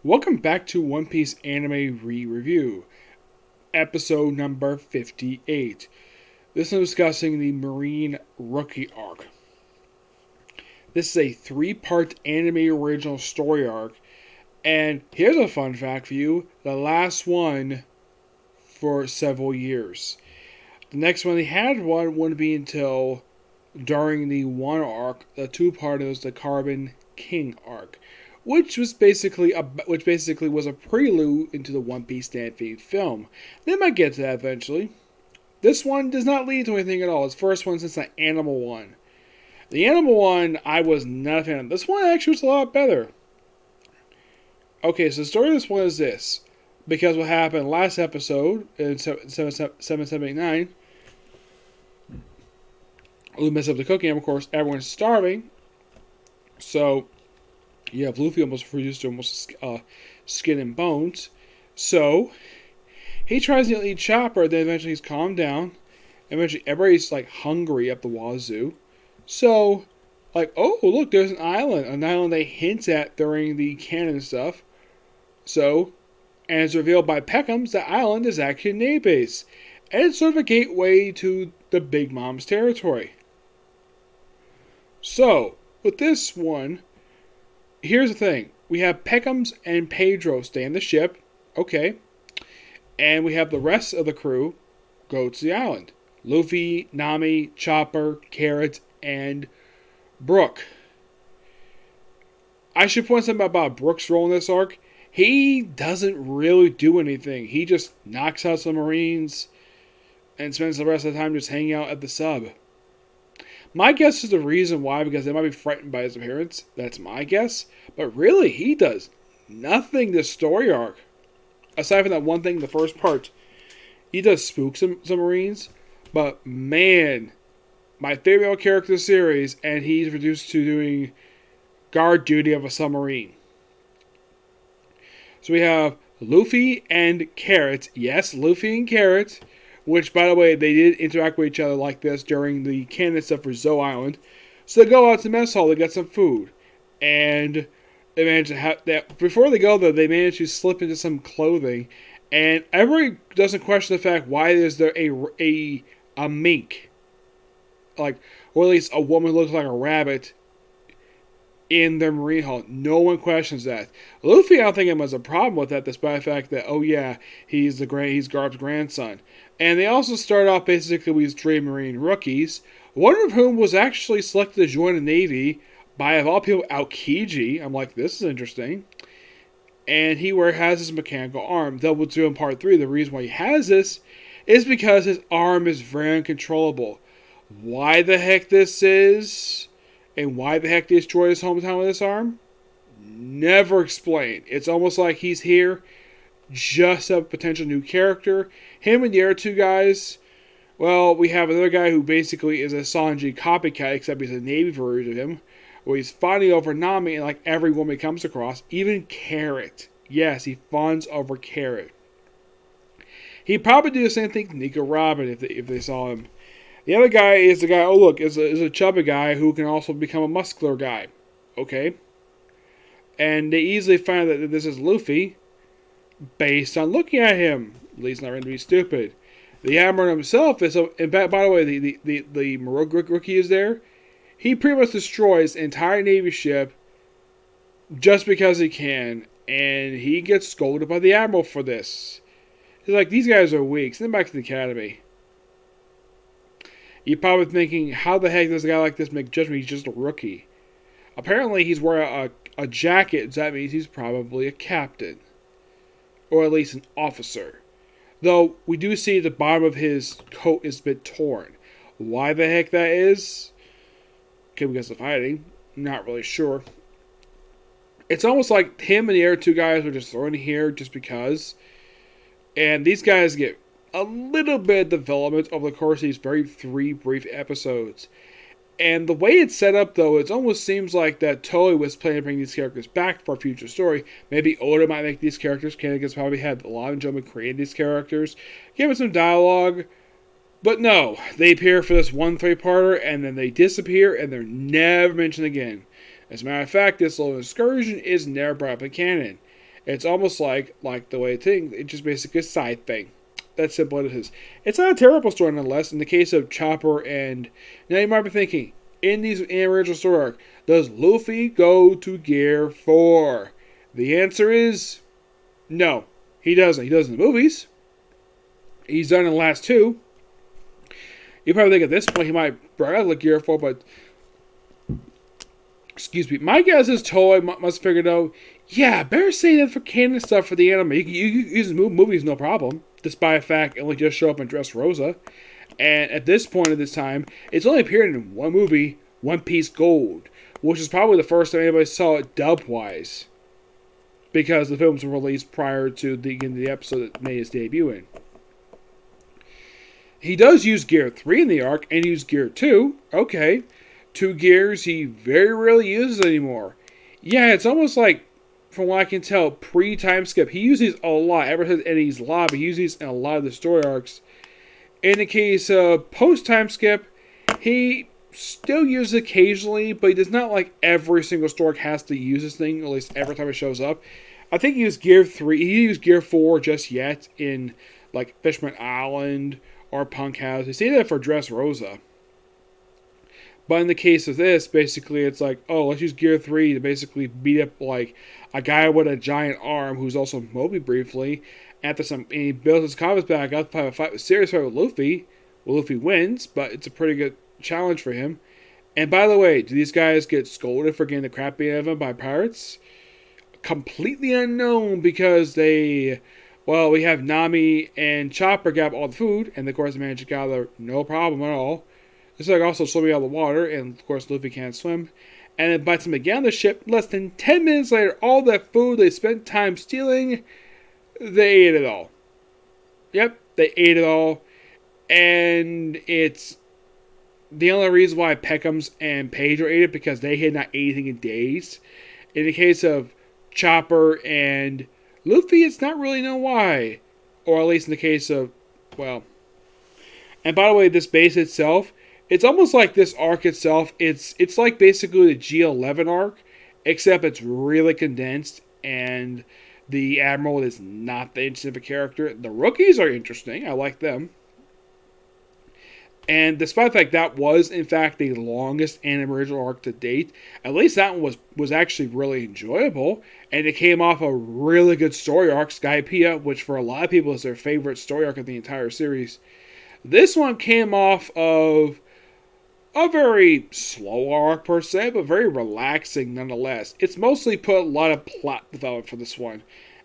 Welcome back to One Piece Anime Re-Review, episode number 58. This is discussing the Marine Rookie arc. This is a 3-part anime original story arc, and here's a fun fact for you, the last one for several years. The next one they had one wouldn't be until during the one arc, the 2-part was the Carbon King arc. Which basically was a prelude into the One Piece Stampede film. They might get to that eventually. This one does not lead to anything at all. It's the first one since the Animal one. The Animal one, I was not a fan of. This one actually was a lot better. Okay, so the story of this one is this. Because what happened last episode, in 779, we messed up the cooking, and of course, everyone's starving. So you have Luffy almost reduced to almost skin and bones. So he tries to eat Chopper, then eventually he's calmed down. Eventually everybody's like hungry up the wazoo. So, oh look, there's an island they hint at during the canon stuff. So, and it's revealed by Peckham's that island is actually a Navy base. And it's sort of a gateway to the Big Mom's territory. So, with this one, here's the thing. We have Peckham's and Pedro stay in the ship. Okay. And we have the rest of the crew go to the island. Luffy, Nami, Chopper, Carrot, and Brook. I should point something about Brook's role in this arc. He doesn't really do anything. He just knocks out some Marines and spends the rest of the time just hanging out at the sub. My guess is the reason why, because they might be frightened by his appearance. That's my guess. But really, he does nothing this story arc. Aside from that one thing, the first part. He does spook some Marines. But man, my favorite character in the series, and he's reduced to doing guard duty of a submarine. So we have Luffy and Carrot. Yes, Luffy and Carrot. Which, by the way, they did interact with each other like this during the canon stuff for Zoe Island. So they go out to the mess hall to get some food. And they manage to have that. Before they go, though, they manage to slip into some clothing. And everybody doesn't question the fact why is there a mink. Or at least a woman looks like a rabbit in their marine hall. No one questions that. Luffy, I don't think him has a problem with that, despite the fact that, oh yeah, he's Garp's grandson. And they also start off basically with 3 Marine rookies, one of whom was actually selected to join the Navy by, of all people, Aokiji. I'm like, this is interesting. And he has his mechanical arm. Though we'll do in part 3, the reason why he has this is because his arm is very uncontrollable. Why the heck this is, and why the heck he destroyed his hometown with this arm, never explained. It's almost like he's here just a potential new character. Him and the other 2 guys, well, we have another guy who basically is a Sanji copycat, except he's a Navy version of him, where he's fighting over Nami, and like every woman he comes across, even Carrot. Yes, he fawns over Carrot. He'd probably do the same thing to Nico Robin if they saw him. The other guy is the guy, is a chubby guy who can also become a muscular guy. Okay? And they easily find out that this is Luffy, based on looking at him. At least not going to be stupid. The Admiral himself is, and by the way, the rookie is there. He pretty much destroys the entire Navy ship just because he can, and he gets scolded by the Admiral for this. He's like, these guys are weak. Send them back to the Academy. You're probably thinking, how the heck does a guy like this make judgment? He's just a rookie. Apparently, he's wearing a jacket, so that means he's probably a captain. Or at least an officer. Though, we do see the bottom of his coat is a bit torn. Why the heck that is? Okay, because of fighting. Not really sure. It's almost like him and the other 2 guys are just thrown in here just because. And these guys get a little bit of development over the course of these 3 brief episodes. And the way it's set up, though, it almost seems like that Toei was planning to bring these characters back for a future story. Maybe Oda might make these characters. Kanaga's probably had a lot of enjoyment creating these characters. Give it some dialogue. But no, they appear for this 1 3-parter, and then they disappear, and they're never mentioned again. As a matter of fact, this little excursion is never brought up in canon. It's almost like the way it thinks. It's just basically a side thing. That's simple as it is. It's not a terrible story nonetheless. In the case of Chopper and now you might be thinking, in the original story arc, does Luffy go to Gear 4? The answer is no. He doesn't. He does in the movies. He's done in the last two. You probably think at this point he might bring out like Gear 4, but excuse me. My guess is Toei must have figured out, yeah, better say that for canon stuff for the anime. You can use movies no problem, despite the fact it only just show up in Dressrosa. And at this point of this time, it's only appeared in one movie, One Piece Gold, which is probably the first time anybody saw it dub-wise, because the films were released prior to the end of the episode that made his debut in. He does use Gear 3 in the arc, and use Gear 2. Okay. 2 gears he very rarely uses anymore. Yeah, it's almost like, from what I can tell, pre-time skip. He uses a lot. Ever since Eddie's Lobby, he uses in a lot of the story arcs. In the case of post-time skip, he still uses it occasionally, but he does not like every single story arc has to use this thing, at least every time it shows up. I think he used Gear 3. He used Gear 4 just yet in like Fishman Island or Punk House. He say that for Dressrosa. But in the case of this, basically it's like, oh, let's use Gear 3 to basically beat up like a guy with a giant arm who's also Moby briefly. After and he builds his confidence back up to have a serious fight with Luffy. Well, Luffy wins, but it's a pretty good challenge for him. And by the way, do these guys get scolded for getting the crap beat out of them by pirates? Completely unknown, because we have Nami and Chopper grab all the food, and of course they manage to gather no problem at all. It's like also swimming out of the water, and of course Luffy can't swim. And then by the time they get on the ship, less than 10 minutes later, all that food they spent time stealing, they ate it all. Yep, they ate it all. And it's the only reason why Peckham's and Pedro ate it, because they had not ate anything in days. In the case of Chopper and Luffy, it's not really known why. Or at least in the case of, well. And by the way, this base itself, it's almost like this arc itself, it's like basically the G11 arc, except it's really condensed, and the Admiral is not the interesting of a character. The rookies are interesting. I like them. And despite the fact that was, in fact, the longest anime original arc to date, at least that one was actually really enjoyable. And it came off a really good story arc, Skypiea, which for a lot of people is their favorite story arc of the entire series. This one came off of a very slow arc per se, but very relaxing nonetheless. It's mostly put a lot of plot development for this one.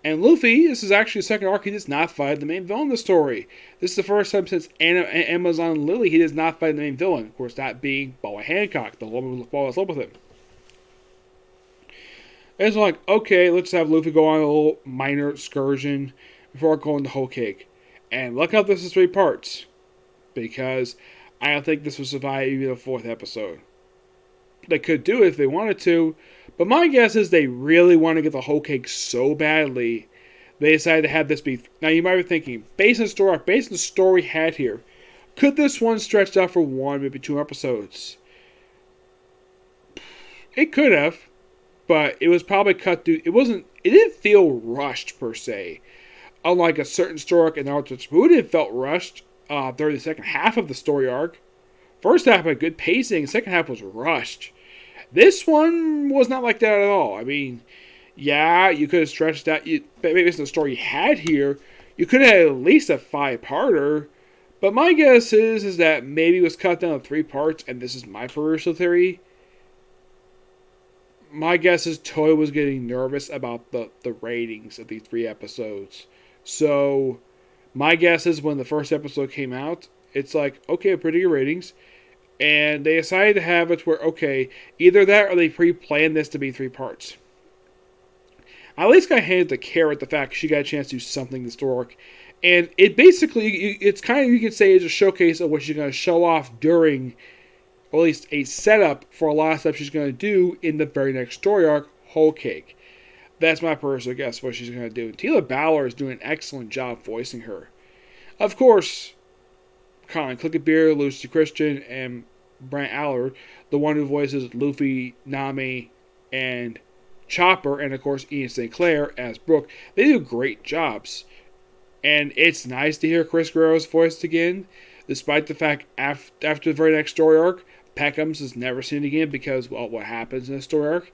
And Luffy, this is actually the second arc he does not fight the main villain of the story. This is the first time since Amazon Lily he does not fight the main villain. Of course, that being Boa Hancock, the woman who falls in love with him. And it's like, okay, let's have Luffy go on a little minor excursion before going to Whole Cake. And look how this is 3 parts. Because I don't think this will survive even the 4th episode. They could do it if they wanted to, but my guess is they really want to get the Whole Cake so badly, they decided to have this be. Now you might be thinking, based on the story had here, could this one stretched out for 1, maybe 2 episodes? It could have, but it was probably cut through. It didn't feel rushed per se. Unlike a certain story arc in Naruto Shippuden, it felt rushed during the second half of the story arc. First half had good pacing, second half was rushed. This one was not like that at all. I mean, yeah, you could have stretched that. Based on the story you had here, you could have had at least a 5-parter. But my guess is that maybe it was cut down to 3 parts, and this is my personal theory. My guess is Toei was getting nervous about the ratings of these 3 episodes. So, my guess is when the first episode came out, it's like, okay, pretty good ratings. And they decided to have it where, okay, either that or they pre-planned this to be 3 parts. I at least got handed to Carrot the fact she got a chance to do something historic. And it basically, it's kind of, you could say, it's a showcase of what she's going to show off during, or at least a setup for a lot of stuff she's going to do in the very next story arc, Whole Cake. That's my personal guess what she's going to do. Tila Balor is doing an excellent job voicing her. Of course, Colin Clickabeer, Lucy Christian, and Brent Allard, the one who voices Luffy, Nami, and Chopper, and of course Ian St. Clair as Brooke. They do great jobs. And it's nice to hear Chris Guerrero's voice again, despite the fact after the very next story arc, Peckham's is never seen again because, well, what happens in the story arc.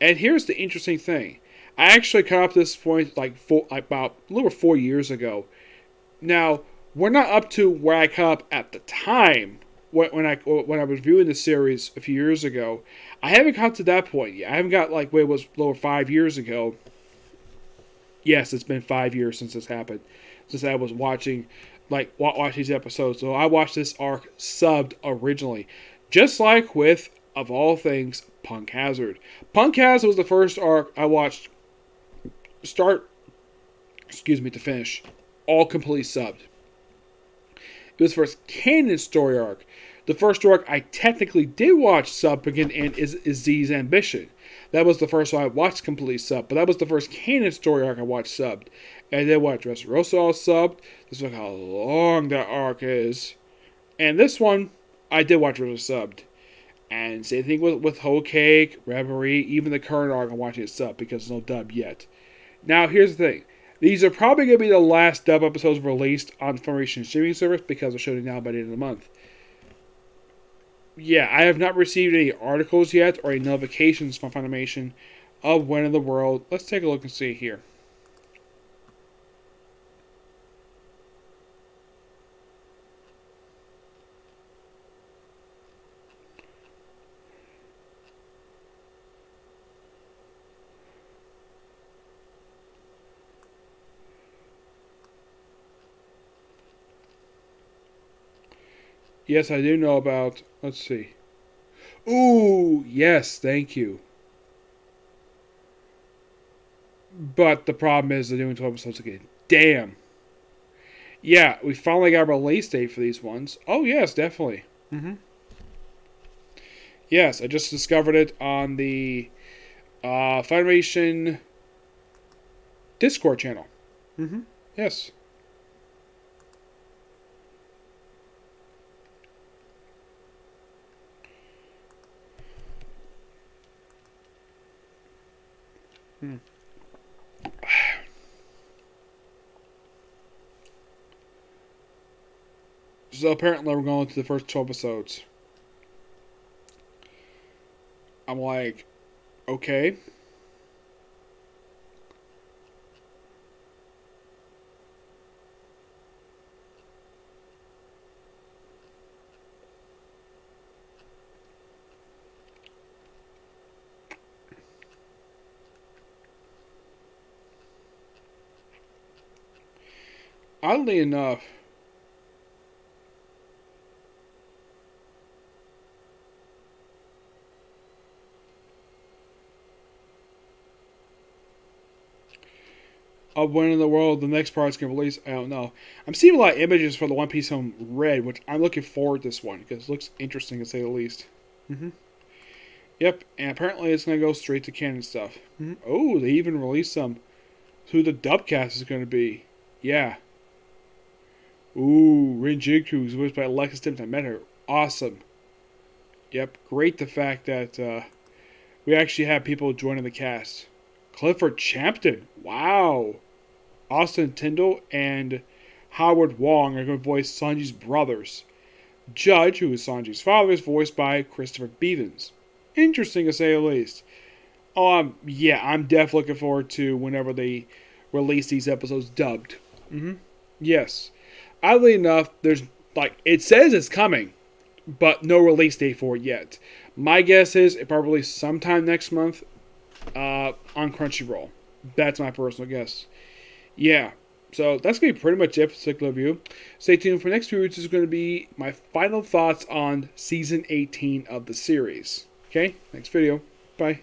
And here's the interesting thing. I actually caught up to this point about a little over 4 years ago. Now, we're not up to where I caught up at the time when I was viewing the series a few years ago. I haven't got to that point yet. I haven't got where it was a little over 5 years ago. Yes, it's been 5 years since this happened. Since I was watching these episodes. So I watched this arc subbed originally. Just like with, of all things, Punk Hazard. Punk Hazard was the first arc I watched to finish. All completely subbed. It was the first canon story arc. The first arc I technically did watch subbed again is Z's Ambition. That was the first one I watched completely subbed, but that was the first canon story arc I watched subbed. And then watched Dressrosa all subbed. Just look how long that arc is. And this one, I did watch subbed. And same thing with Whole Cake, Reverie, even the current arc I'm watching it subbed because there's no dub yet. Now, here's the thing. These are probably going to be the last dub episodes released on Funimation streaming service because they're showing now by the end of the month. Yeah, I have not received any articles yet or any notifications from Funimation of when in the world. Let's take a look and see here. Yes, I do know about. Let's see. Ooh, yes, thank you. But the problem is they're doing 12 episodes again. Damn. Yeah, we finally got a release date for these ones. Oh, yes, definitely. Yes, I just discovered it on the Funimation Discord channel. Yes. So apparently we're going to the first 12 episodes. I'm like, okay. Oddly enough, of when in the world the next part's going to release, I don't know. I'm seeing a lot of images for the One Piece on Red, which I'm looking forward to this one because it looks interesting to say the least. Yep, and apparently it's going to go straight to canon stuff. Oh, they even released some who the dubcast is going to be. Yeah. Ooh, Rinjuku is voiced by Alexis Timmons. I met her. Awesome. Yep, great the fact that we actually have people joining the cast. Clifford Champton. Wow. Austin Tyndall and Howard Wong are going to voice Sanji's brothers. Judge, who is Sanji's father, is voiced by Christopher Beavens. Interesting to say the least. Yeah, I'm definitely looking forward to whenever they release these episodes dubbed. Yes. Oddly enough, there's it says it's coming, but no release date for it yet. My guess is it probably sometime next month on Crunchyroll. That's my personal guess. Yeah. So that's going to be pretty much it for this particular review. Stay tuned for next review, which is going to be my final thoughts on Season 18 of the series. Okay? Next video. Bye.